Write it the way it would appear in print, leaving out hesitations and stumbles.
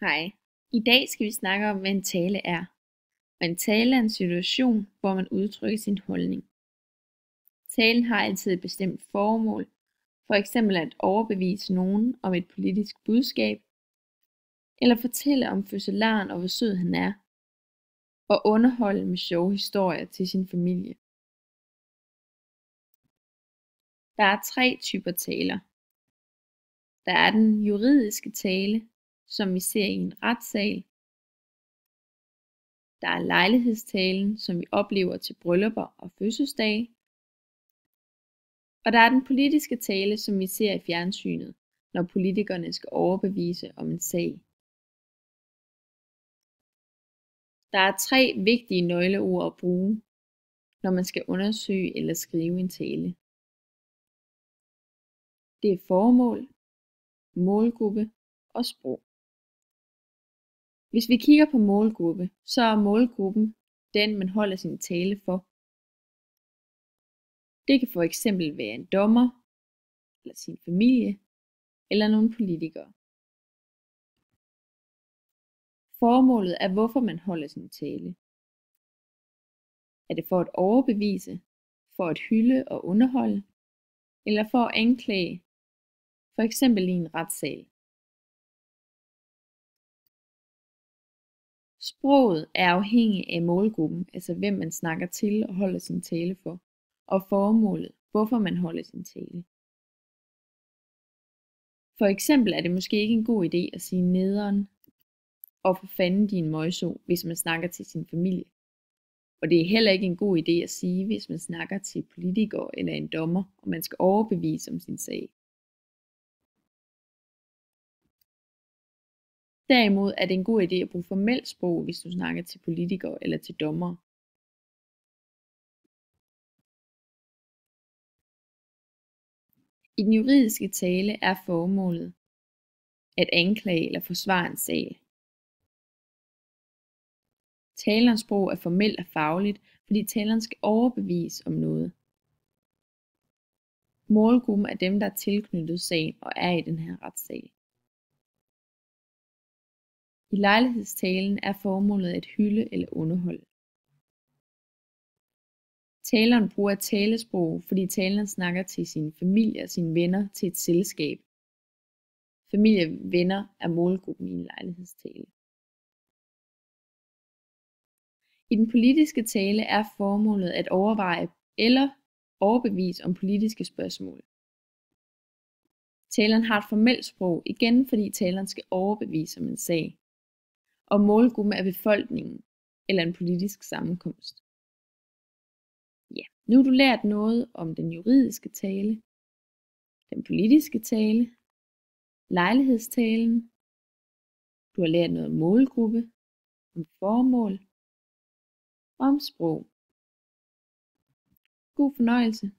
Hej. I dag skal vi snakke om, hvad en tale er. Og en tale er en situation, hvor man udtrykker sin holdning. Talen har altid et bestemt formål, for eksempel at overbevise nogen om et politisk budskab, eller fortælle om fødselaren og hvor sød han er, og underholde med sjove historier til sin familie. Der er 3 typer taler. Der er den juridiske tale, som vi ser i en retssal. Der er lejlighedstalen, som vi oplever til bryllupper og fødselsdage. Og der er den politiske tale, som vi ser i fjernsynet, når politikerne skal overbevise om en sag. Der er 3 vigtige nøgleord at bruge, når man skal undersøge eller skrive en tale. Det er formål, målgruppe og sprog. Hvis vi kigger på målgruppe, så er målgruppen den, man holder sin tale for. Det kan for eksempel være en dommer, eller sin familie, eller nogle politikere. Formålet er, hvorfor man holder sin tale. Er det for at overbevise, for at hylde og underholde, eller for at anklage, for eksempel i en retssal? Sproget er afhængig af målgruppen, altså hvem man snakker til og holder sin tale for, og formålet, hvorfor man holder sin tale. For eksempel er det måske ikke en god idé at sige nederen og for fanden din møgso, hvis man snakker til sin familie. Og det er heller ikke en god idé at sige, hvis man snakker til politikere eller en dommer, og man skal overbevise om sin sag. Derimod er det en god idé at bruge formelt sprog, hvis du snakker til politikere eller til dommere. I den juridiske tale er formålet at anklage eller forsvare en sag. Talerens sprog er formelt og fagligt, fordi taleren skal overbevise om noget. Målgruppen er dem, der er tilknyttet sagen og er i den her retssag. I lejlighedstalen er formålet at hylde eller underholde. Taleren bruger et talesprog, fordi taleren snakker til sin familie og sine venner til et selskab. Familie og venner er målgruppen i en lejlighedstale. I den politiske tale er formålet at overveje eller overbevise om politiske spørgsmål. Taleren har et formelt sprog, igen fordi taleren skal overbevise om en sag, og målgruppen er befolkningen eller en politisk sammenkomst. Ja, nu har du lært noget om den juridiske tale, den politiske tale, lejlighedstalen. Du har lært noget om målgruppe, om formål og om sprog. God fornøjelse.